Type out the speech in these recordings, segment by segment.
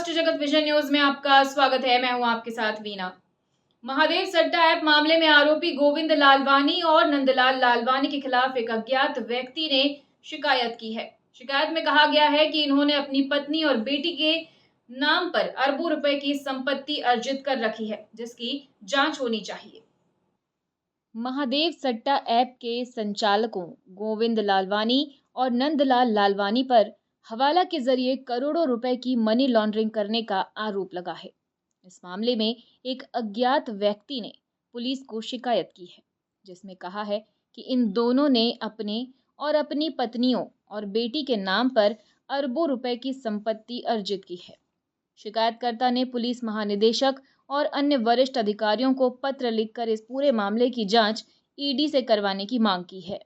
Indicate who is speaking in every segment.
Speaker 1: राष्ट्र जगत vision news में आपका स्वागत है। मैं हूं आपके साथ वीना। महादेव सट्टा ऐप मामले में आरोपी गोविंद लालवानी और नंदलाल लालवानी के खिलाफ एक अज्ञात व्यक्ति ने शिकायत की है। शिकायत में कहा गया है कि इन्होंने अपनी पत्नी और बेटी के नाम पर अरबों रुपए की संपत्ति अर्जित कर रखी है, जिसकी जांच होनी चाहिए। महादेव सट्टा ऐप के संचालकों गोविंद लालवानी और नंदलाल लालवानी पर हवाला के जरिए करोड़ों रुपए की मनी लॉन्ड्रिंग करने का आरोप लगा है। इस मामले में एक अज्ञात व्यक्ति ने पुलिस को शिकायत की है, जिसमें कहा है कि इन दोनों ने अपने और अपनी पत्नियों और बेटी के नाम पर अरबों रुपए की संपत्ति अर्जित की है। शिकायतकर्ता ने पुलिस महानिदेशक और अन्य वरिष्ठ अधिकारियों को पत्र लिखकर इस पूरे मामले की जांच ईडी से करवाने की मांग की है।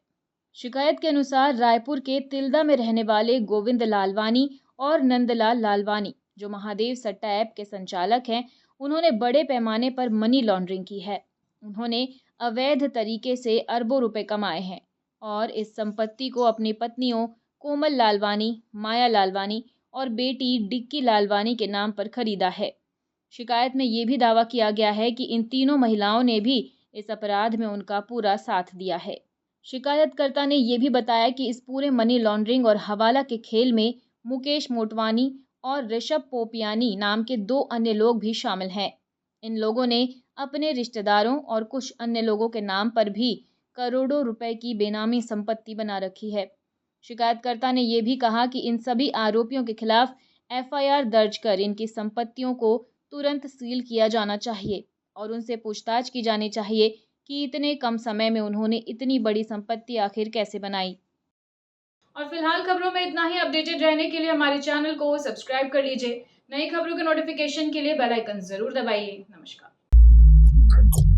Speaker 1: शिकायत के अनुसार रायपुर के तिल्दा में रहने वाले गोविंद लालवानी और नंदलाल लालवानी, जो महादेव सट्टा ऐप के संचालक हैं, उन्होंने बड़े पैमाने पर मनी लॉन्ड्रिंग की है। उन्होंने अवैध तरीके से अरबों रुपए कमाए हैं और इस संपत्ति को अपनी पत्नियों कोमल लालवानी, माया लालवानी और बेटी डिक्की लालवानी के नाम पर खरीदा है। शिकायत में ये भी दावा किया गया है कि इन तीनों महिलाओं ने भी इस अपराध में उनका पूरा साथ दिया है। शिकायतकर्ता ने यह भी बताया कि इस पूरे मनी लॉन्ड्रिंग और हवाला के खेल में मुकेश मोटवानी और ऋषभ पोपियानी नाम के 2 अन्य लोग भी शामिल हैं। इन लोगों ने अपने रिश्तेदारों और कुछ अन्य लोगों के नाम पर भी करोड़ों रुपए की बेनामी संपत्ति बना रखी है। शिकायतकर्ता ने यह भी कहा कि इन सभी आरोपियों के खिलाफ एफआईआर दर्ज कर इनकी संपत्तियों को तुरंत सील किया जाना चाहिए और उनसे पूछताछ की जानी चाहिए कि इतने कम समय में उन्होंने इतनी बड़ी संपत्ति आखिर कैसे बनाई। और फिलहाल खबरों में इतना ही। अपडेटेड रहने के लिए हमारे चैनल को सब्सक्राइब कर लीजिए। नई खबरों के नोटिफिकेशन के लिए बेल आइकन जरूर दबाइए। नमस्कार।